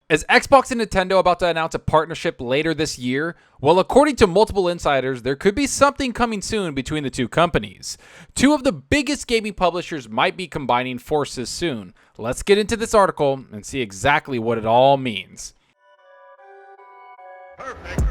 Is Xbox and Nintendo about to announce a partnership later this year? Well, according to multiple insiders, there could be something coming soon between the two companies. Two of the biggest gaming publishers might be combining forces soon. Let's get into this article and see exactly what it all means. Perfect.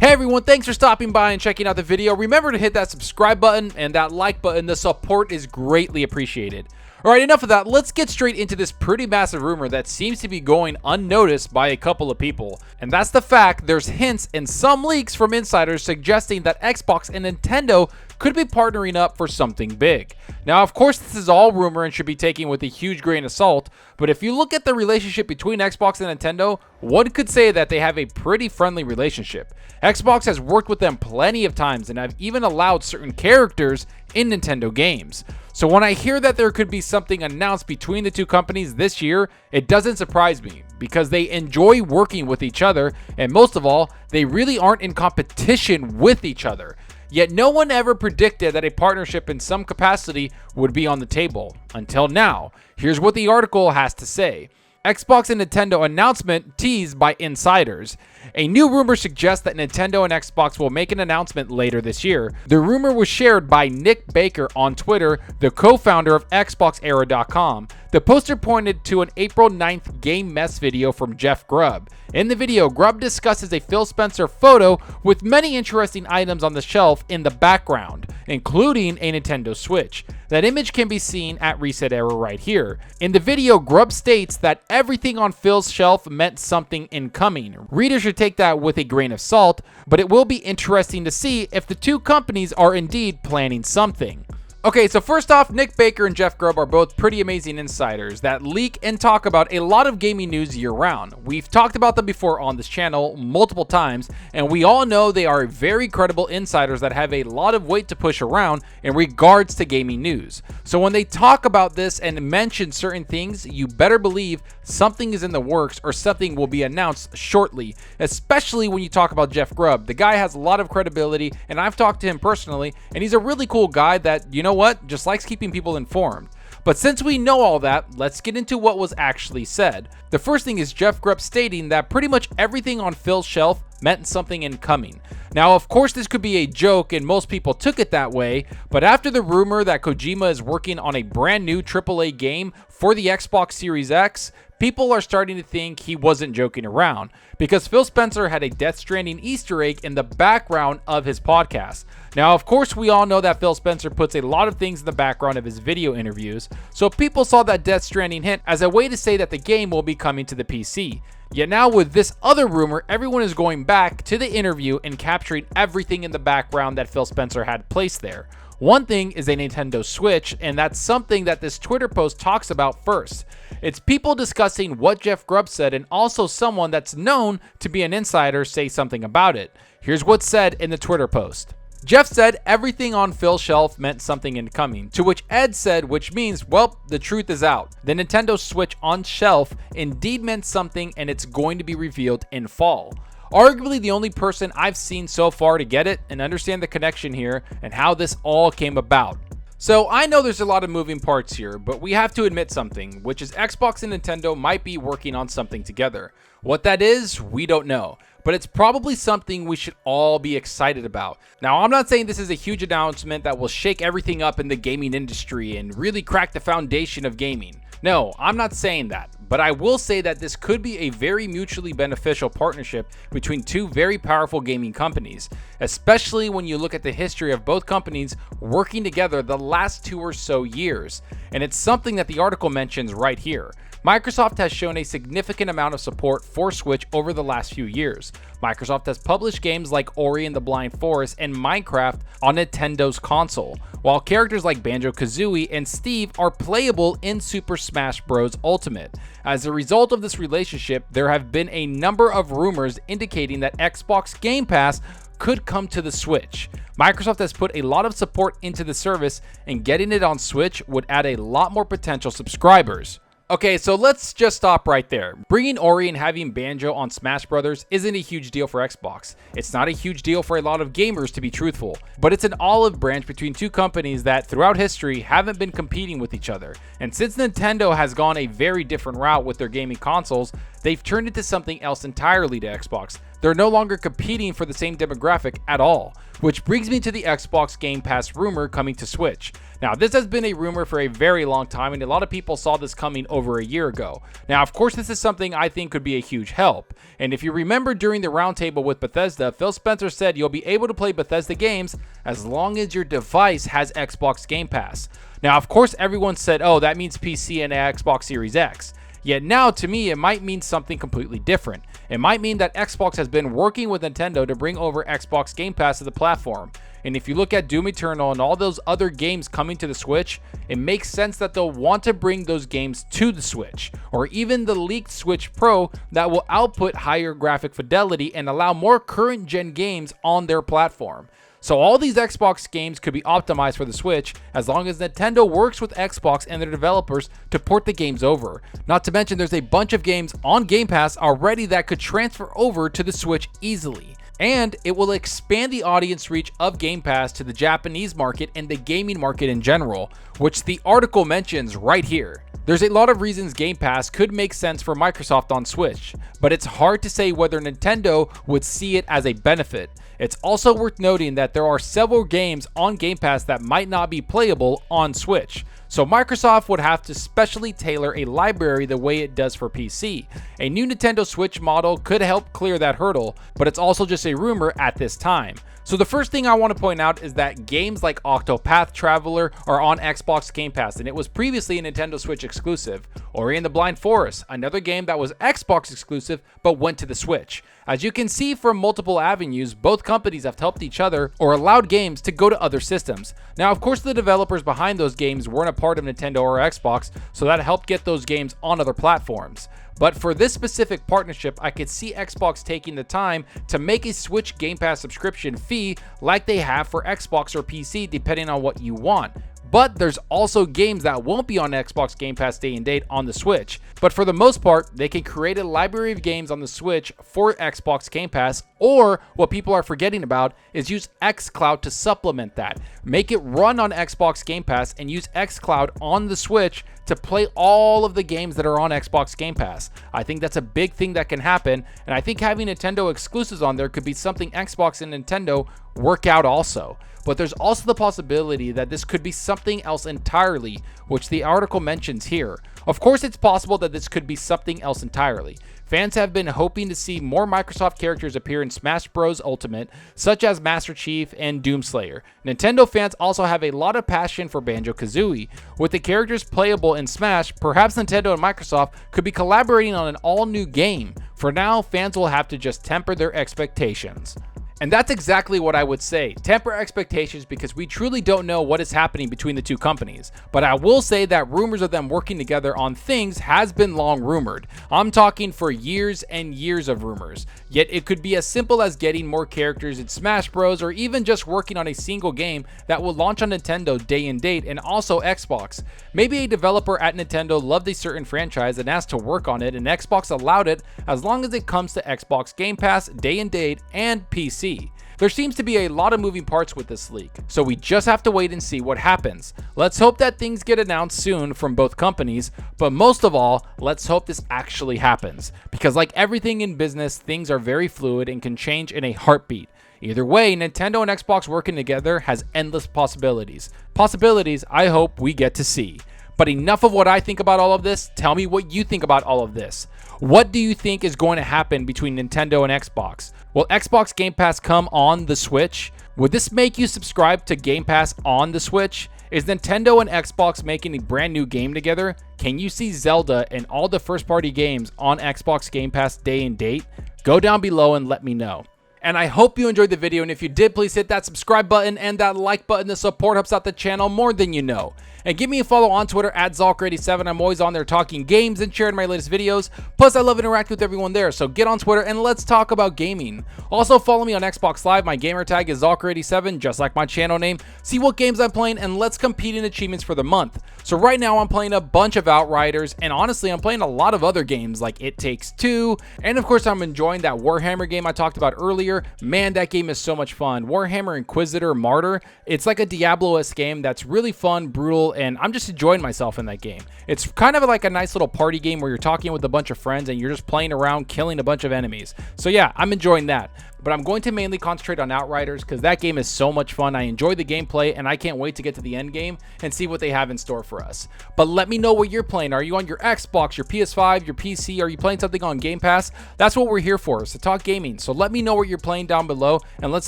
Hey everyone, thanks for stopping by and checking out the video. Remember to hit that subscribe button and that like button. The support is greatly appreciated. Alright, enough of that. Let's get straight into this pretty massive rumor that seems to be going unnoticed by a couple of people. And that's the fact there's hints and some leaks from insiders suggesting that Xbox and Nintendo could be partnering up for something big. Now, of course, this is all rumor and should be taken with a huge grain of salt, but if you look at the relationship between Xbox and Nintendo, one could say that they have a pretty friendly relationship. Xbox has worked with them plenty of times and have even allowed certain characters in Nintendo games. So when I hear that there could be something announced between the two companies this year, it doesn't surprise me because they enjoy working with each other, and most of all, they really aren't in competition with each other. Yet no one ever predicted that a partnership in some capacity would be on the table. Until now. Here's what the article has to say. Xbox and Nintendo announcement teased by insiders. A new rumor suggests that Nintendo and Xbox will make an announcement later this year. The rumor was shared by Nick Baker on Twitter, the co-founder of XboxEra.com. The poster pointed to an April 9th Game Mess video from Jeff Grubb. In the video, Grubb discusses a Phil Spencer photo with many interesting items on the shelf in the background, including a Nintendo Switch. That image can be seen at Reset Era right here. In the video, Grubb states that everything on Phil's shelf meant something incoming. Readers should take that with a grain of salt, but it will be interesting to see if the two companies are indeed planning something. Okay, so first off, Nick Baker and Jeff Grubb are both pretty amazing insiders that leak and talk about a lot of gaming news year-round. We've talked about them before on this channel multiple times, and we all know they are very credible insiders that have a lot of weight to push around in regards to gaming news. So when they talk about this and mention certain things, you better believe something is in the works or something will be announced shortly, especially when you talk about Jeff Grubb. The guy has a lot of credibility, and I've talked to him personally, and he's a really cool guy that, you know what, just likes keeping people informed. But since we know all that, let's get into what was actually said. The first thing is Jeff Grubb stating that pretty much everything on Phil's shelf meant something incoming. Now, of course, this could be a joke and most people took it that way, but after the rumor that Kojima is working on a brand new AAA game for the Xbox Series X, people are starting to think he wasn't joking around, because Phil Spencer had a Death Stranding Easter egg in the background of his podcast. Now, of course, we all know that Phil Spencer puts a lot of things in the background of his video interviews, so people saw that Death Stranding hint as a way to say that the game will be coming to the PC. Yet now with this other rumor, everyone is going back to the interview and capturing everything in the background that Phil Spencer had placed there. One thing is a Nintendo Switch, and that's something that this Twitter post talks about first. It's people discussing what Jeff Grubb said and also someone that's known to be an insider say something about it. Here's what's said in the Twitter post. Jeff said everything on Phil's shelf meant something incoming, to which Ed said, which means, well, the truth is out. The Nintendo Switch on shelf indeed meant something and it's going to be revealed in fall. Arguably the only person I've seen so far to get it and understand the connection here and how this all came about. So I know there's a lot of moving parts here, but we have to admit something, which is Xbox and Nintendo might be working on something together. What that is, we don't know, but it's probably something we should all be excited about. Now, I'm not saying this is a huge announcement that will shake everything up in the gaming industry and really crack the foundation of gaming. No, I'm not saying that, but I will say that this could be a very mutually beneficial partnership between two very powerful gaming companies, especially when you look at the history of both companies working together the last 2 or so years. And it's something that the article mentions right here. Microsoft has shown a significant amount of support for Switch over the last few years. Microsoft has published games like Ori and the Blind Forest and Minecraft on Nintendo's console, while characters like Banjo-Kazooie and Steve are playable in Super Smash Bros. Ultimate. As a result of this relationship, there have been a number of rumors indicating that Xbox Game Pass could come to the Switch. Microsoft has put a lot of support into the service, and getting it on Switch would add a lot more potential subscribers. Okay, so let's just stop right there. Bringing Ori and having Banjo on Smash Brothers isn't a huge deal for Xbox. It's not a huge deal for a lot of gamers, to be truthful, but it's an olive branch between two companies that throughout history haven't been competing with each other. And since Nintendo has gone a very different route with their gaming consoles, they've turned into something else entirely to Xbox. They're no longer competing for the same demographic at all, which brings me to the Xbox Game Pass rumor coming to Switch. Now, this has been a rumor for a very long time, and a lot of people saw this coming over a year ago. Now, of course, this is something I think could be a huge help. And if you remember during the roundtable with Bethesda, Phil Spencer said you'll be able to play Bethesda games as long as your device has Xbox Game Pass. Now, of course, everyone said, oh, that means PC and Xbox Series X. Yet now, to me, it might mean something completely different. It might mean that Xbox has been working with Nintendo to bring over Xbox Game Pass to the platform. And if you look at Doom Eternal and all those other games coming to the Switch, it makes sense that they'll want to bring those games to the Switch, or even the leaked Switch Pro that will output higher graphic fidelity and allow more current gen games on their platform. So all these Xbox games could be optimized for the Switch as long as Nintendo works with Xbox and their developers to port the games over. Not to mention there's a bunch of games on Game Pass already that could transfer over to the Switch easily. And it will expand the audience reach of Game Pass to the Japanese market and the gaming market in general, which the article mentions right here. There's a lot of reasons Game Pass could make sense for Microsoft on Switch, but it's hard to say whether Nintendo would see it as a benefit. It's also worth noting that there are several games on Game Pass that might not be playable on Switch. So Microsoft would have to specially tailor a library the way it does for PC. A new Nintendo Switch model could help clear that hurdle, but it's also just a rumor at this time. So the first thing I want to point out is that games like Octopath Traveler are on Xbox Game Pass, and it was previously a Nintendo Switch exclusive. Ori and the Blind Forest, another game that was Xbox exclusive but went to the Switch. As you can see from multiple avenues, both companies have helped each other or allowed games to go to other systems. Now, of course, the developers behind those games weren't a part of Nintendo or Xbox, so that helped get those games on other platforms. But for this specific partnership, I could see Xbox taking the time to make a Switch Game Pass subscription fee like they have for Xbox or PC, depending on what you want. But there's also games that won't be on Xbox Game Pass day and date on the Switch. But for the most part, they can create a library of games on the Switch for Xbox Game Pass, or what people are forgetting about is use xCloud to supplement that. Make it run on Xbox Game Pass and use xCloud on the Switch to play all of the games that are on Xbox Game Pass. I think that's a big thing that can happen, and I think having Nintendo exclusives on there could be something Xbox and Nintendo work out also. But there's also the possibility that this could be something else entirely, which the article mentions here. Of course, it's possible that this could be something else entirely. Fans have been hoping to see more Microsoft characters appear in Smash Bros. Ultimate, such as Master Chief and Doomslayer. Nintendo fans also have a lot of passion for Banjo-Kazooie. With the characters playable in Smash, perhaps Nintendo and Microsoft could be collaborating on an all-new game. For now, fans will have to just temper their expectations. And that's exactly what I would say. Temper expectations, because we truly don't know what is happening between the two companies. But I will say that rumors of them working together on things has been long rumored. I'm talking for years and years of rumors. Yet it could be as simple as getting more characters in Smash Bros, or even just working on a single game that will launch on Nintendo day and date and also Xbox. Maybe a developer at Nintendo loved a certain franchise and asked to work on it, and Xbox allowed it as long as it comes to Xbox Game Pass, day and date, and PC. There seems to be a lot of moving parts with this leak, so we just have to wait and see what happens. Let's hope that things get announced soon from both companies, but most of all, let's hope this actually happens, because like everything in business, things are very fluid and can change in a heartbeat. Either way, Nintendo and Xbox working together has endless possibilities. Possibilities I hope we get to see. But enough of what I think about all of this. Tell me what you think about all of this. What do you think is going to happen between Nintendo and Xbox? Will Xbox Game Pass come on the Switch? Would this make you subscribe to Game Pass on the Switch? Is Nintendo and Xbox making a brand new game together? Can you see Zelda and all the first-party games on Xbox Game Pass day and date? Go down below and let me know. And I hope you enjoyed the video, and if you did, please hit that subscribe button and that like button. The support helps out the channel more than you know. And give me a follow on Twitter at Zalker87. I'm always on there talking games and sharing my latest videos. Plus, I love interacting with everyone there, so get on Twitter and let's talk about gaming. Also, follow me on Xbox Live. My gamertag is Zalker87, just like my channel name. See what games I'm playing, and let's compete in achievements for the month. So right now, I'm playing a bunch of Outriders, and honestly, I'm playing a lot of other games like It Takes Two, and of course, I'm enjoying that Warhammer game I talked about earlier. Man, that game is so much fun. Warhammer Inquisitor Martyr. It's like a Diablo-esque game that's really fun, brutal, and I'm just enjoying myself in that game. It's kind of like a nice little party game where you're talking with a bunch of friends and you're just playing around killing a bunch of enemies. So yeah, I'm enjoying that. But I'm going to mainly concentrate on Outriders because that game is so much fun. I enjoy the gameplay and I can't wait to get to the end game and see what they have in store for us. But let me know what you're playing. Are you on your Xbox, your PS5, your PC? Are you playing something on Game Pass? That's what we're here for, is to talk gaming. So let me know what you're playing down below and let's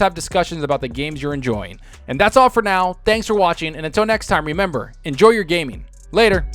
have discussions about the games you're enjoying. And that's all for now. Thanks for watching, and until next time, remember, enjoy your gaming. Later.